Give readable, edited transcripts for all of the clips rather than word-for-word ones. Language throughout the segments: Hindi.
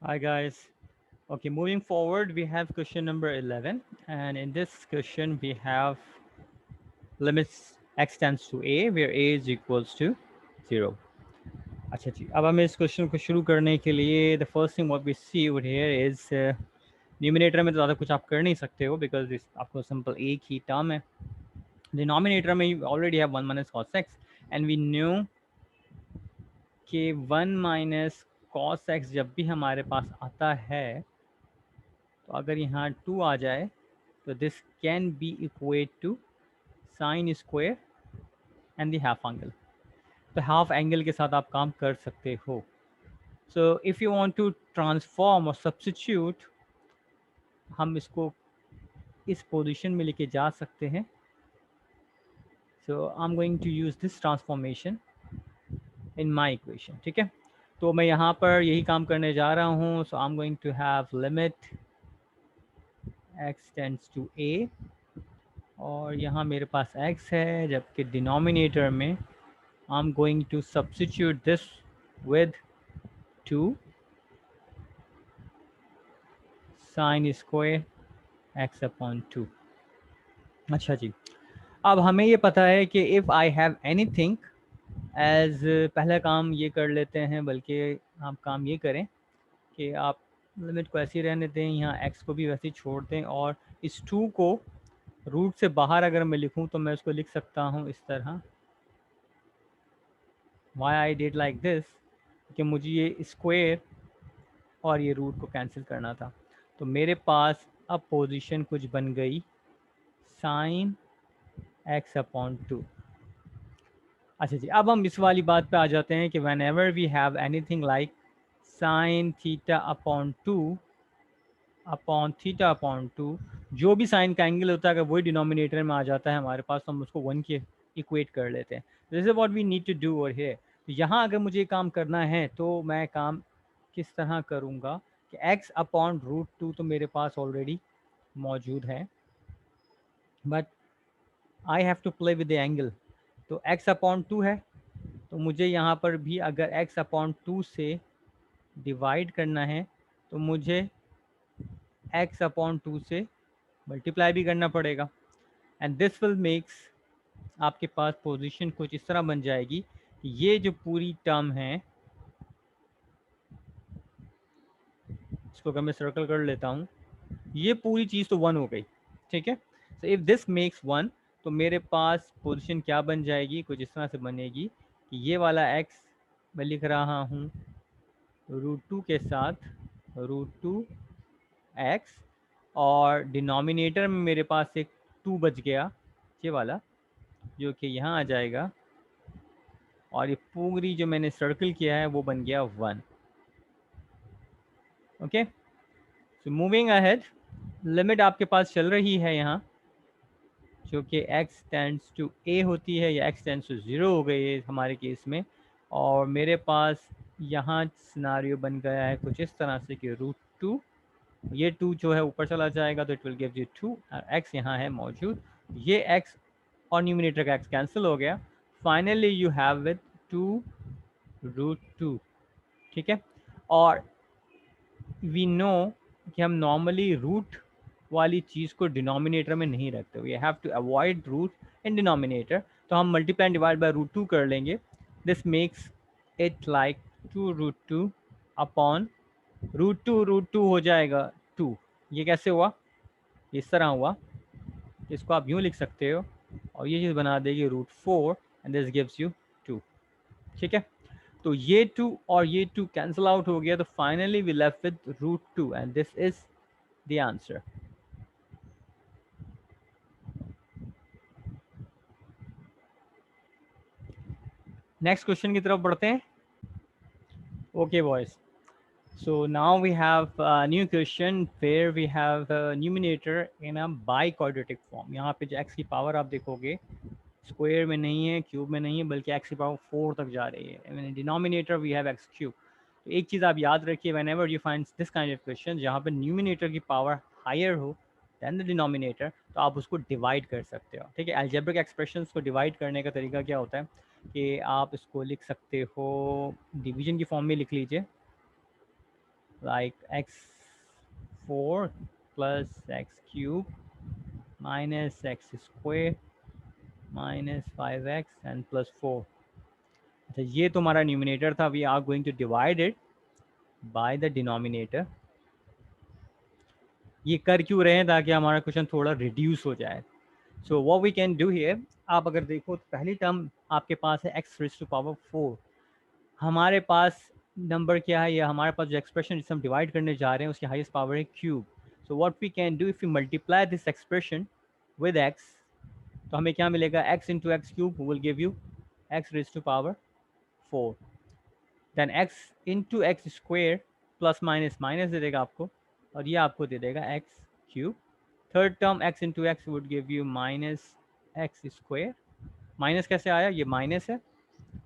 Hi guys. Okay, moving forward, we have question number 11, and in this question we have limits x tends to a where a is equals to 0. अच्छा जी, अब हमें इस क्वेश्चन को शुरू करने के लिए the first thing what we see over here is numerator में तो ज़्यादा कुछ आप कर नहीं सकते हो बिकॉज आपको सिंपल एक ही टर्म है. डिनोमिनेटर में you already have 1 minus cos x and we knew कि 1 माइनस cos x जब भी हमारे पास आता है तो अगर यहाँ 2 आ जाए तो this can be equate to sine square and the half angle. तो हाफ एंगल के साथ आप काम कर सकते हो. So if you want to transform or substitute, हम इसको इस पोजीशन में लेके जा सकते हैं. So I am going to use this transformation in my equation. ठीक है, तो मैं यहाँ पर यही काम करने जा रहा हूँ. So I am going to have limit x tends to a और यहाँ मेरे पास x है, जबकि डिनोमिनेटर में I am going to substitute this with 2 sine square x upon 2. अच्छा जी, अब हमें ये पता है कि if I have anything as, पहला काम ये कर लेते हैं, बल्कि आप काम ये करें कि आप लिमिट को ऐसे ही रहने दें, यहाँ x को भी वैसे ही छोड़ दें और इस 2 को रूट से बाहर अगर मैं लिखूं तो मैं उसको लिख सकता हूँ इस तरह. Why I did like this कि मुझे ये स्क्वायर और ये रूट को कैंसिल करना था. तो मेरे पास अब पोजीशन कुछ बन गई साइन x अपॉन 2. अच्छा जी, अब हम इस वाली बात पे आ जाते हैं कि whenever we have anything like sine theta upon two, जो भी साइन का एंगल होता है अगर वही डिनोमिनेटर में आ जाता है हमारे पास तो हम उसको 1 के इक्वेट कर लेते हैं. This is what we need to do over here. तो यहाँ अगर मुझे काम करना है तो मैं काम किस तरह करूँगा कि x अपॉन रूट 2 तो मेरे पास ऑलरेडी मौजूद है, but I have to play with the angle. तो x अपॉन 2 है तो मुझे यहाँ पर भी अगर x अपॉन 2 से डिवाइड करना है तो मुझे x अपॉन 2 से मल्टीप्लाई भी करना पड़ेगा. एंड दिस विल मेक्स, आपके पास पोजीशन कुछ इस तरह बन जाएगी कि ये जो पूरी टर्म है इसको अगर मैं सर्कल कर लेता हूँ, ये पूरी चीज़ तो 1 हो गई. ठीक है, सो इफ़ दिस मेक्स 1 तो मेरे पास पोजीशन क्या बन जाएगी, कुछ इस तरह से बनेगी कि ये वाला x मैं लिख रहा हूँ √2 के साथ √2x और डिनोमिनेटर में मेरे पास एक 2 बच गया ये वाला, जो कि यहाँ आ जाएगा और ये पूरी जो मैंने सर्कल किया है वो बन गया 1. Okay, so moving ahead, limit आपके पास चल रही है यहाँ जो कि x टेंड्स टू a होती है या x टेंड्स टू 0 हो गई है हमारे केस में. और मेरे पास यहाँ सिनारियो बन गया है कुछ इस तरह से कि √2, ये 2 जो है ऊपर चला जाएगा तो it will give you 2, x यहाँ है मौजूद, ये x और न्यूमिनेटर का x कैंसिल हो गया. Finally you have with 2√2. ठीक है, और वी नो कि हम नॉर्मली रूट वाली चीज़ को डिनोमिनेटर में नहीं रखते. We have to avoid root in denominator, तो हम मल्टीप्लाई एंड डिवाइड बाय √2 कर लेंगे. This makes it like 2√2 upon √2 हो जाएगा 2. ये कैसे हुआ, इस तरह हुआ, इसको आप यूँ लिख सकते हो और ये चीज़ बना देगी √4 एंड दिस गिव्स यू 2. ठीक है, तो ये 2 और ये 2 कैंसिल आउट हो गया तो finally we left with √2 and this is the answer. Next question की तरफ बढ़ते हैं. Okay boys, so now we have a new question where we have a numerator in a biquadratic form. यहाँ पे जो x की पावर आप देखोगे स्क्वायर में नहीं है, क्यूब में नहीं है, बल्कि x की पावर 4 तक जा रही है. Denominator we have x cube. तो एक चीज़ आप याद रखिए, whenever you find this kind of question जहाँ पर न्यूमिनेटर की पावर हायर हो दैन द डिनोमिनेटर, तो आप उसको डिवाइड कर सकते हो. ठीक है, अलजेब्रिक एक्सप्रेशंस को डिवाइड करने का तरीका क्या होता है कि आप इसको लिख सकते हो, डिवीजन की फॉर्म में लिख लीजिए like x4 plus x cube minus x square minus 5x and plus 4. अच्छा ये तुम्हारा न्यूमिनेटर था. We are going to divide it by the denominator. ये कर क्यों रहे हैं? ताकि हमारा क्वेश्चन थोड़ा रिड्यूस हो जाए. So what we can do here, आप अगर देखो तो पहली टर्म आपके पास है x रेज़ टू पावर 4. हमारे पास नंबर क्या है, या हमारे पास जो एक्सप्रेशन जिसे हम डिवाइड करने जा रहे हैं उसकी हाईएस्ट पावर है cube. So what we can do, if you multiply this expression with x, तो हमें क्या मिलेगा? x into x cube will give you x raise to power 4. Then x into x square plus minus minus दे देगा आपको, और ये आपको दे देगा x cube. Third term x into x would give you minus x square. Minus कैसे आया? ये माइनस है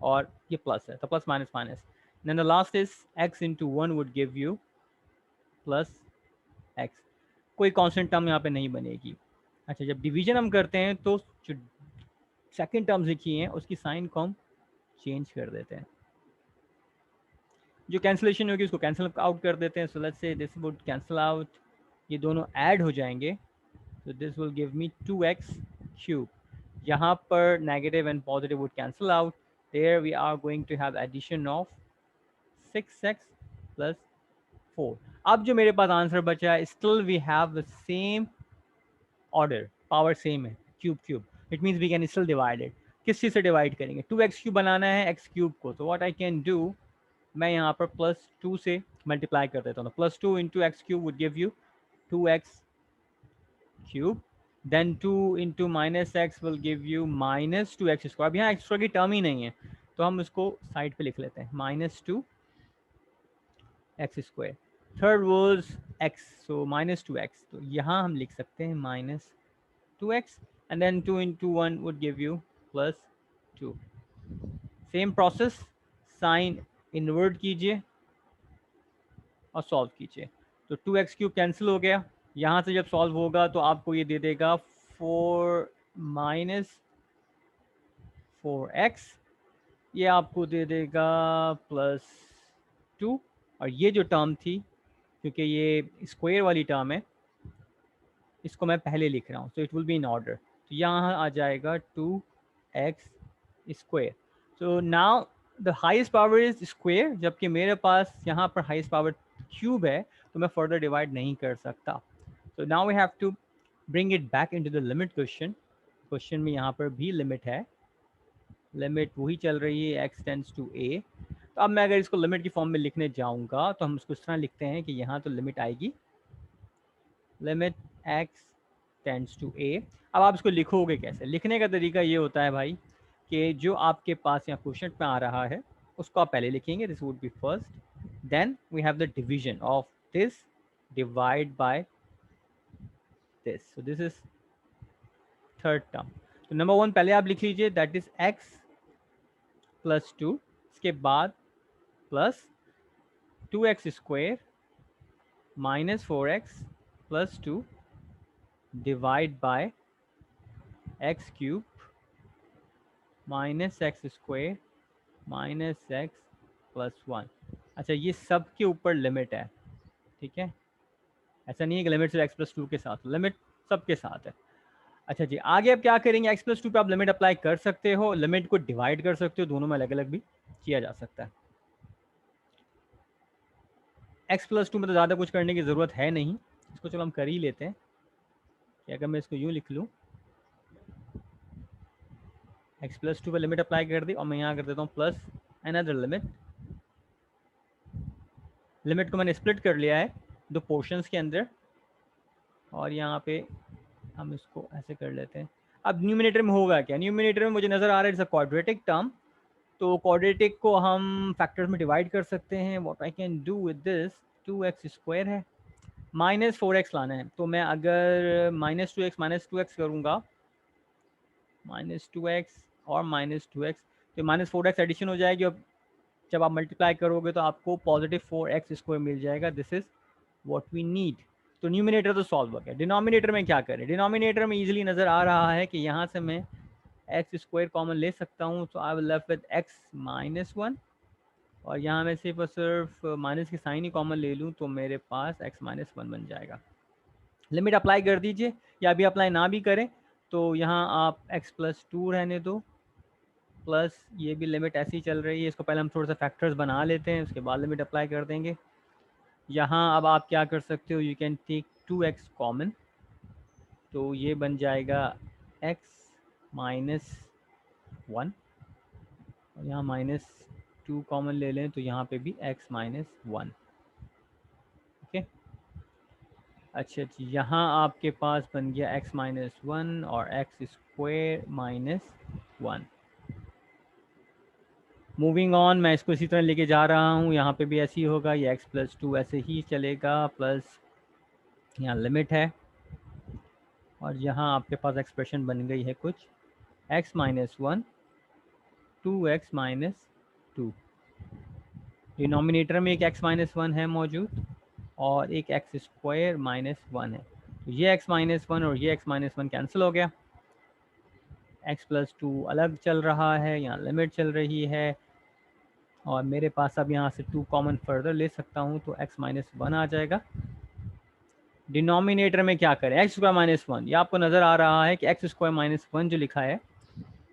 और ये प्लस है, तो plus minus minus. Then the last is x into one would give you plus x. कोई कांस्टेंट टर्म यहाँ पे नहीं बनेगी. अच्छा, जब डिवीजन हम करते हैं तो जो सेकेंड टर्म्स लिखी हैं उसकी साइन को हम चेंज कर देते हैं. जो कैंसिलेशन होगी उसको कैंसिल आउट कर देते हैं. So let's say this would cancel out, ये दोनों ऐड हो जाएंगे. so this will give me 2x cube. यहाँ पर negative and positive would cancel out. There we are going to have addition of 6x plus 4. अब जो मेरे पास आंसर बचा है, still we have the same order, power same है, cube cube. It means we can still divide it. किस चीज़ से डिवाइड करेंगे? 2x क्यूब बनाना है x क्यूब को. तो what I can do, मैं यहाँ पर प्लस 2 से मल्टीप्लाई कर देता हूँ. Plus 2 into x cube would give you 2x cube. Then 2 into minus x will give you minus 2x square. अब यहाँ एक्स्ट्रा की टर्म ही नहीं है, तो हम उसको साइड पे लिख लेते हैं, minus 2x square. Third was x, so minus 2x. तो यहाँ हम लिख सकते हैं minus 2x. And then 2 into one would give you plus 2. Same process, sign invert कीजिए और सॉल्व कीजिए. तो 2x क्यूब कैंसिल हो गया. यहाँ से जब सॉल्व होगा तो आपको ये दे देगा 4 माइनस 4x, ये आपको दे देगा प्लस 2. और ये जो टर्म थी, क्योंकि ये स्क्वायर वाली टर्म है, इसको मैं पहले लिख रहा हूँ, so it will be in order. तो यहाँ आ जाएगा 2x square. So now the highest power is square, जबकि मेरे पास यहाँ पर हाईएस्ट पावर क्यूब है, तो मैं फर्दर डिवाइड नहीं कर सकता. So now we have to bring it back into the limit question. Question में यहाँ पर भी लिमिट है, लिमिट वही चल रही है x टेंड्स टू a. तो अब मैं अगर इसको लिमिट की फॉर्म में लिखने जाऊँगा तो हम इसको इस तरह लिखते हैं कि यहाँ तो लिमिट आएगी, limit x tends to a. अब आप इसको लिखोगे कैसे? लिखने का तरीका ये होता है भाई कि जो आपके पास यहाँ क्वेश्चन में आ रहा है उसको आप पहले लिखेंगे, this would be first. Then we have the division of this divide by this. So this is third term. तो नंबर वन पहले आप लिख लीजिए, दैट इज x प्लस 2. इसके बाद plus 2x square minus 4x plus 2 divide by x cube minus x square minus x plus 1. अच्छा, ये सब के ऊपर लिमिट है, ठीक है? ऐसा नहीं है कि लिमिट सिर्फ x प्लस 2 के साथ, लिमिट सबके साथ है. अच्छा जी, आगे अब क्या करेंगे? x प्लस 2 पे आप लिमिट अप्लाई कर सकते हो, लिमिट को डिवाइड कर सकते हो, दोनों में अलग अलग भी किया जा सकता है. x प्लस 2 में तो ज़्यादा कुछ करने की ज़रूरत है नहीं, इसको चलो हम कर ही लेते हैं. कि अगर मैं इसको यूँ लिख लूँ, x प्लस 2 पर लिमिट अप्लाई कर दी, और मैं यहाँ कर देता हूँ प्लस अनदर लिमिट. लिमिट को मैंने स्प्लिट कर लिया है दो पोर्शंस के अंदर, और यहाँ पे हम इसको ऐसे कर लेते हैं. अब न्यूमिनेटर में होगा क्या? न्यूमिनेटर में मुझे नज़र आ रहा है इट्स अ क्वाड्रेटिक टर्म, तो क्वाड्रेटिक को हम फैक्टर्स में डिवाइड कर सकते हैं. What I can do with this, 2x square है, माइनस 4x लाना है. तो मैं अगर माइनस 2x करूँगा, माइनस 2x और माइनस 2x, तो माइनस 4x एडिशन हो जाएगी, और जब आप मल्टीप्लाई करोगे तो आपको पॉजिटिव 4x स्क्वायर मिल जाएगा. This is what we need. तो न्यूमिनेटर तो सॉल्व हो गया. डिनोमिनेटर में क्या करें? डिनोमिनेटर में इजीली नज़र आ रहा है कि यहाँ से मैं एक्स स्क्वायर कॉमन ले सकता हूँ, तो I will left with x minus 1 और यहाँ मैं सिर्फ और सिर्फ माइनस के साइन ही कॉमन ले लूँ तो मेरे पास x माइनस वन बन जाएगा। लिमिट अप्लाई कर दीजिए, या अभी अप्लाई ना भी करें तो यहाँ आप x प्लस टू रहने दो, प्लस ये भी लिमिट ऐसी चल रही है, इसको पहले हम थोड़ा सा फैक्टर्स बना लेते हैं, उसके बाद लिमिट अप्लाई कर देंगे। यहाँ अब आप क्या कर सकते हो, you can take 2x common, तो ये बन जाएगा x माइनस वन, और यहाँ माइनस टू कॉमन ले लें तो यहाँ पे भी x माइनस वन। ओके, अच्छा जी, यहाँ आपके पास बन गया x माइनस वन और x square minus one. Moving on, मैं इसको इसी तरह लेके जा रहा हूँ, यहाँ पे भी ऐसे ही होगा, ये x प्लस टू ऐसे ही चलेगा, प्लस यहाँ लिमिट है, और यहाँ आपके पास एक्सप्रेशन बन गई है कुछ x minus one, two x minus two. Denominator में एक x माइनस वन है मौजूद और एक एक्स स्क्वायर माइनस वन है, तो ये x माइनस वन और ये x माइनस वन कैंसिल हो गया, x प्लस टू अलग चल रहा है, यहाँ लिमिट चल रही है, और मेरे पास अब यहाँ से टू कॉमन फर्दर ले सकता हूँ तो x माइनस वन आ जाएगा। डिनोमिनेटर में क्या करें, एक्स स्क्वायर माइनस वन, ये आपको नज़र आ रहा है कि एक्स स्क्वायर माइनस वन जो लिखा है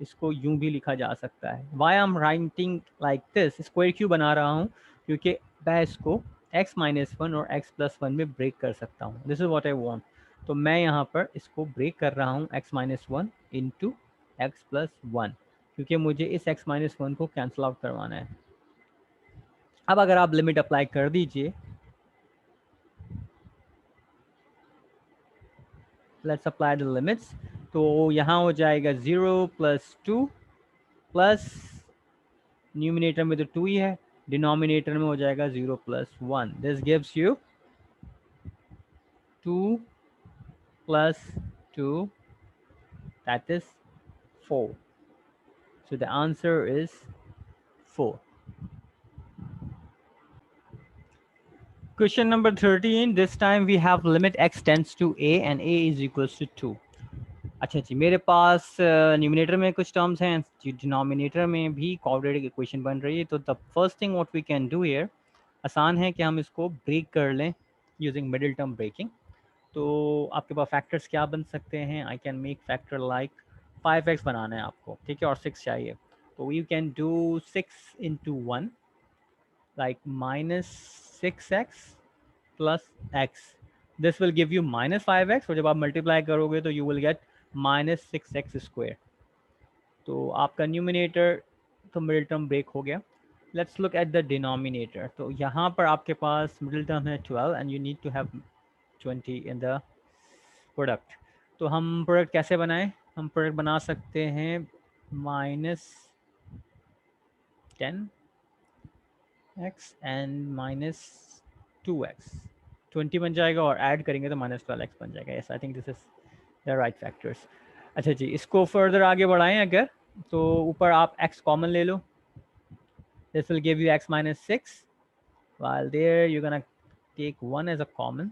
इसको यूं भी लिखा जा सकता है। Why I am writing like this, square क्यों बना रहा हूँ, क्योंकि मैं इसको x माइनस वन और x प्लस वन में ब्रेक कर सकता हूँ, this is what I want. तो मैं यहाँ पर इसको ब्रेक कर रहा हूँ x minus one into x plus one, क्योंकि मुझे इस x माइनस वन को कैंसिल आउट करवाना है। अब अगर आप लिमिट अप्लाई कर दीजिए, लेट्स अप्लाई द लिमिट्स, तो यहाँ हो जाएगा 0 प्लस टू, प्लस न्यूमिनेटर में तो टू ही है, डिनोमिनेटर में हो जाएगा 0 plus one, this gives you 2 plus 2, that is 4. So the answer is 4. Question number 13, this time we have limit x tends to a and a is equals to 2. अच्छा जी, मेरे पास न्यूमिनेटर में कुछ टर्म्स हैं, डिनोमिनेटर में भी क्वाड्रेटिक इक्वेशन बन रही है, तो the first thing what we can do here, आसान है कि हम इसको ब्रेक कर लें यूजिंग मिडिल टर्म ब्रेकिंग। तो आपके पास फैक्टर्स क्या बन सकते हैं, I can make factor like 5x बनाना है आपको, ठीक है, और 6 चाहिए, तो you can do 6 into one, like minus 6x plus x, this will give you minus 5x, और जब आप मल्टीप्लाई करोगे तो you will get minus 6x square. तो आपका न्यूमिनेटर तो मिडिल टर्म ब्रेक हो गया। Let's look at the denominator, तो यहाँ पर आपके पास मिडिल टर्म है 12 and you need to have 20 in the product. तो हम प्रोडक्ट कैसे बनाएं, हम प्रोडक्ट बना सकते हैं minus 10x and minus 2x, 20 बन जाएगा, और ऐड करेंगे तो माइनस 12x बन जाएगा। Yes, I think this is the right factors. अच्छा जी, इसको फर्दर आगे बढ़ाएं अगर, तो ऊपर आप x कॉमन ले लो, this will give you x minus 6, while there you're gonna take 1 as a common,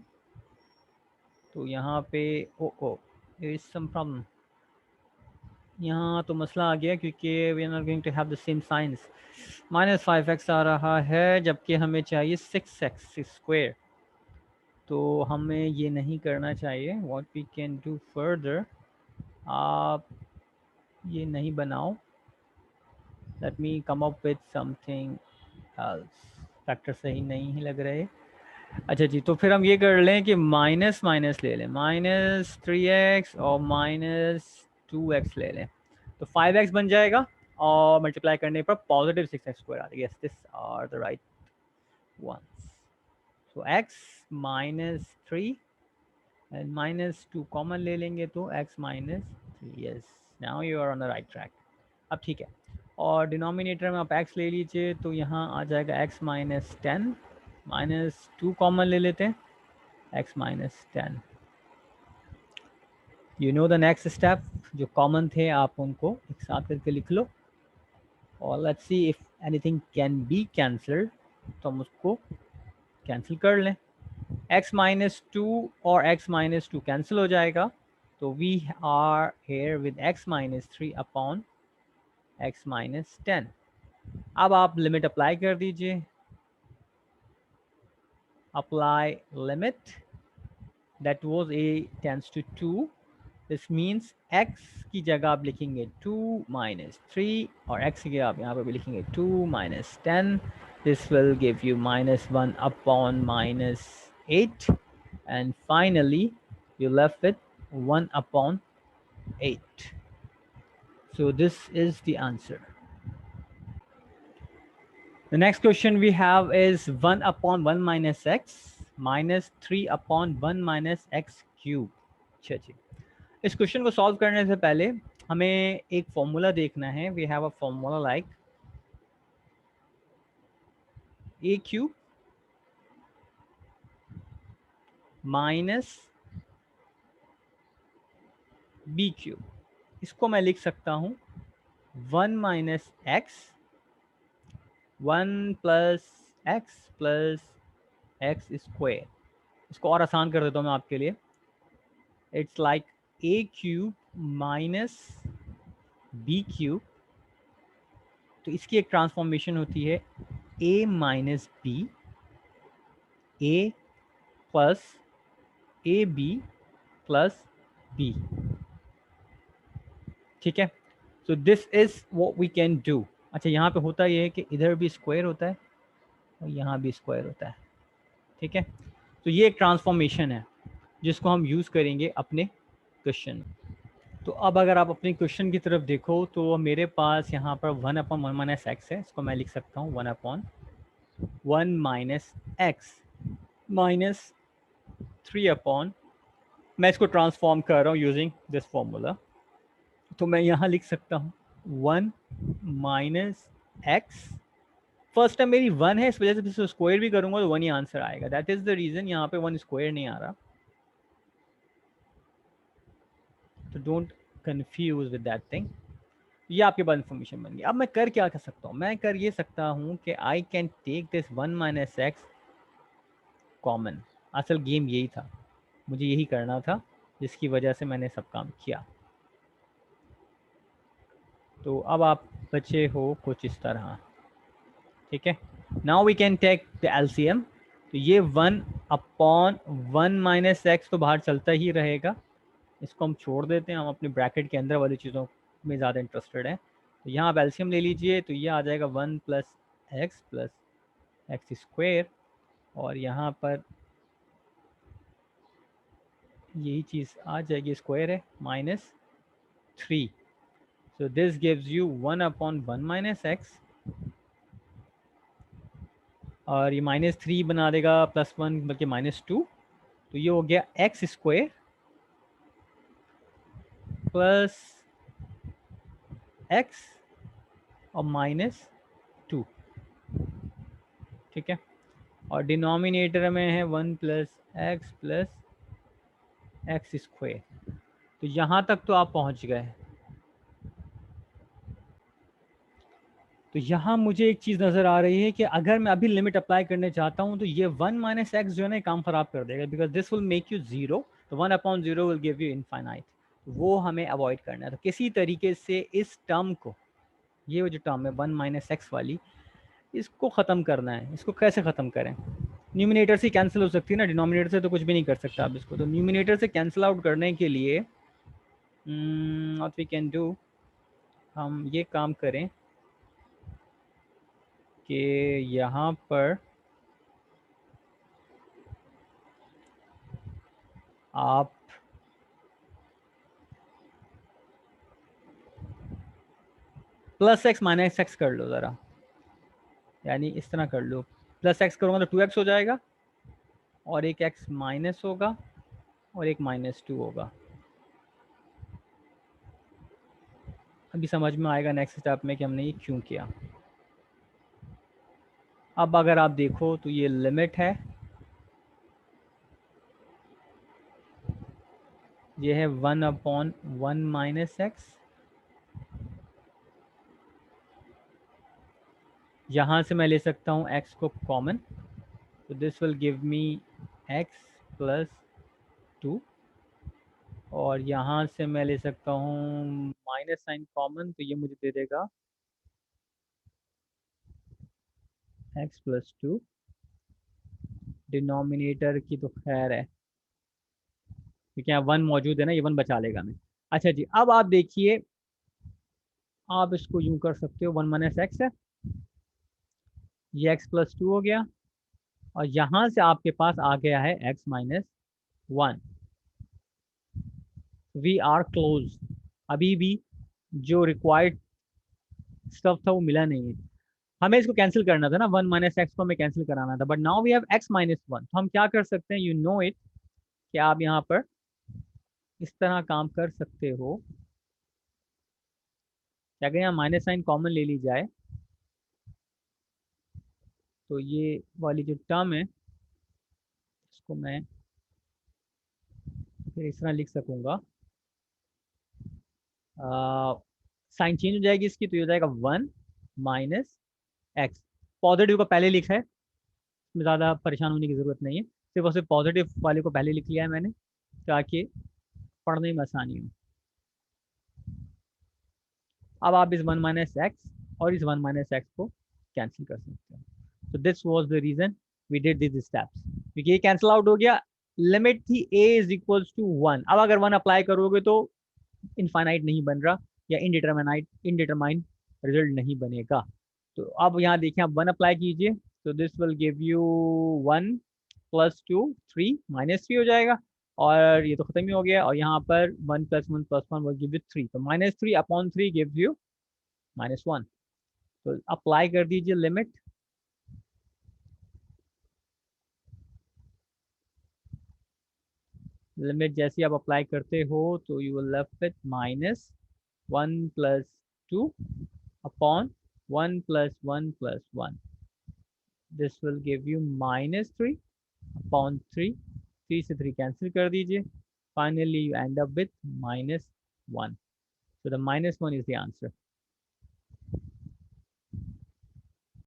तो यहाँ पे there is some problem, यहाँ तो मसला आ गया क्योंकि we are not going to have the same signs, minus 5x आ रहा है जबकि हमें चाहिए 6x स्क्वायर, तो हमें ये नहीं करना चाहिए। What we can do further, आप ये नहीं बनाओ, let me come up with something else, factor सही नहीं ही लग रहे। अच्छा जी, तो फिर हम ये कर लें कि माइनस माइनस ले लें, माइनस 3x और माइनस 2x ले लें, तो 5x बन जाएगा, और मल्टीप्लाई करने पर पॉजिटिव 6x स्क्वायर आ जाएगा। Yes, this are the right ones. So x minus 3 and minus 2 common ले लेंगे तो x minus 3। Yes, now you are on the right track. अब ठीक है, और डिनोमिनेटर में आप x ले लीजिए, तो यहाँ आ जाएगा x माइनस 10, माइनस 2 कॉमन ले लेते हैं, x minus 10। You know the next step, जो कॉमन थे आप उनको एक साथ करके लिख लो, और let's see if anything can be cancelled, तो हम उसको कैंसिल कर लें। x माइनस 2 और x माइनस 2 कैंसिल हो जाएगा, तो we are here with x minus 3 upon x minus 10। अब आप लिमिट अप्लाई कर दीजिए, apply limit, that was a tends to 2, this means x की जगह आप लिखेंगे 2 माइनस 3, और x की जगह आप यहाँ पर भी लिखेंगे 2 minus 10, this will give you minus 1 upon minus 8, and finally you left with 1 upon 8. So this is the answer. The next question we have is 1 upon 1 minus x minus 3 upon 1 minus x cube. अच्छा जी, इस क्वेश्चन को सॉल्व करने से पहले हमें एक फॉर्मूला देखना है. We have a formula like a cube minus b cube. इसको मैं लिख सकता हूँ 1 minus x 1 plus x square. इसको और आसान कर देता हूँ मैं आपके लिए. It's like a cube minus b cube. तो इसकी एक ट्रांसफॉर्मेशन होती है a minus b, a plus a b plus b. ठीक है, सो this is what we can डू. अच्छा, यहाँ पे होता ये है कि इधर भी स्क्वायर होता है और यहाँ भी स्क्वायर होता है. ठीक है, तो ये एक ट्रांसफॉर्मेशन है जिसको हम यूज़ करेंगे अपने क्वेश्चन. तो अब अगर आप अपने क्वेश्चन की तरफ देखो तो मेरे पास यहाँ पर 1 अपॉन 1 माइनस एक्स है. इसको मैं लिख सकता हूँ 1 upon 1 minus x minus 3 upon, मैं इसको ट्रांसफॉर्म कर रहा हूँ यूजिंग दिस फॉर्मूला. तो मैं यहाँ लिख सकता हूँ 1 माइनस एक्स. फर्स्ट टाइम मेरी 1 है, इस वजह से इसको स्क्वायर भी करूँगा तो 1 ही आंसर आएगा. दैट इज़ द रीज़न यहाँ पे 1 स्क्वायर नहीं आ रहा. तो don't confuse with that thing. ये आपके पास इन्फॉर्मेशन बन गई. अब मैं कर सकता हूँ, मैं कर ये सकता हूँ कि I can take this 1 minus x common. असल गेम यही था, मुझे यही करना था, जिसकी वजह से मैंने सब काम किया. तो अब आप बचे हो कुछ इस तरह. ठीक है, now we can take the LCM. तो ये 1 अपॉन 1 माइनस एक्स तो बाहर चलता ही रहेगा, इसको हम छोड़ देते हैं. हम अपने ब्रैकेट के अंदर वाली चीज़ों में ज़्यादा इंटरेस्टेड हैं. तो यहाँ आप एलसीएम ले लीजिए, तो ये आ जाएगा 1 प्लस एक्स स्क्वेयर, और यहाँ पर यही चीज़ आ जाएगी, स्क्वायर है, minus 3. So this gives you 1 upon 1 minus x, और ये माइनस 3 बना देगा +1 बल्कि -2. तो ये हो गया एक्स स्क्वायर प्लस एक्स और -2. ठीक है, और डिनोमिनेटर में है 1 प्लस एक्स स्क्वायर. तो यहाँ तक तो आप पहुँच गए. तो यहाँ मुझे एक चीज़ नज़र आ रही है कि अगर मैं अभी लिमिट अप्लाई करने चाहता हूँ तो ये 1 माइनस एक्स जो है ना काम ख़राब कर देगा, because this will make you zero. तो 1 upon 0 will give you infinite. वो हमें अवॉइड करना है. तो किसी तरीके से इस टर्म को, ये जो टर्म है 1 माइनस एक्स वाली, इसको ख़त्म करना है. इसको कैसे ख़त्म करें? न्यूमिनेटर से कैंसिल हो सकती है ना, डिनोमिनेटर से तो कुछ भी नहीं कर सकता आप इसको. तो न्यूमिनेटर से कैंसिल आउट करने के लिए व्हाट वी कैन डू, हम ये काम करें कि यहाँ पर आप प्लस एक्स माइनस एक्स कर लो ज़रा, यानी इस तरह कर लो. प्लस एक्स करूँगा तो 2x हो जाएगा, और एक x माइनस होगा, और एक -2 होगा. अभी समझ में आएगा नेक्स्ट स्टेप में कि हमने ये क्यों किया. अब अगर आप देखो तो ये लिमिट है, ये है 1 अपॉन 1 माइनस एक्स. यहाँ से मैं ले सकता हूँ x को कॉमन, तो this will give me x +2. और यहाँ से मैं ले सकता हूँ माइनस साइन कॉमन, तो ये मुझे दे देगा x+2, डिनोमिनेटर की तो खैर है क्योंकि यहाँ 1 मौजूद है ना, ये 1 बचा लेगा हमें। अच्छा जी, अब आप देखिए, आप इसको यूं कर सकते हो, 1 माइनस एक्स है, ये x+2 हो गया, और यहाँ से आपके पास आ गया है x-1। We are close. अभी भी जो रिक्वायर्ड स्टफ था वो मिला नहीं है। हमें इसको कैंसिल करना था ना, 1 माइनस एक्स को हमें कैंसिल कराना था, but now we have x-1। तो हम क्या कर सकते हैं, यू नो इट, कि आप यहाँ पर इस तरह काम कर सकते हो कि अगर यहाँ माइनस साइन कॉमन ले ली जाए तो ये वाली जो टर्म है इसको मैं फिर इस तरह लिख सकूंगा, साइन चेंज हो जाएगी इसकी, तो ये हो जाएगा 1 माइनस एक्स। पॉजिटिव को पहले लिखा है, इसमें ज़्यादा परेशान होने की ज़रूरत नहीं है, सिर्फ और सिर्फ पॉजिटिव वाले को पहले लिख लिया है मैंने ताकि पढ़ने में आसानी हो। अब आप इस 1 माइनस एक्स और इस 1 माइनस एक्स को कैंसिल कर सकते हो। तो this was the reason we did this steps, क्योंकि ये कैंसिल आउट हो गया। लिमिट थी a इज इक्वल्स टू 1। अब अगर 1 अप्लाई करोगे तो इनफाइनाइट नहीं बन रहा, या इनडिटरमाइंड रिजल्ट नहीं बनेगा। तो अब यहाँ देखिए, आप 1 अप्लाई कीजिए, तो this will give you 1 plus 2 3 minus 3 हो जाएगा, और ये तो खत्म ही हो गया, और यहाँ पर 1 plus 1 plus 1 will give you 3, तो -3/3 गिव्स यू -1। तो अप्लाई कर दीजिए लिमिट, लिमिट जैसे आप अप्लाई करते हो तो you will left with -1 plus 2 upon 1 plus 1 plus 1, this will give you -3 upon 3, 3 से 3 कैंसिल कर दीजिए, finally you and up with -1। So the -1 is the answer.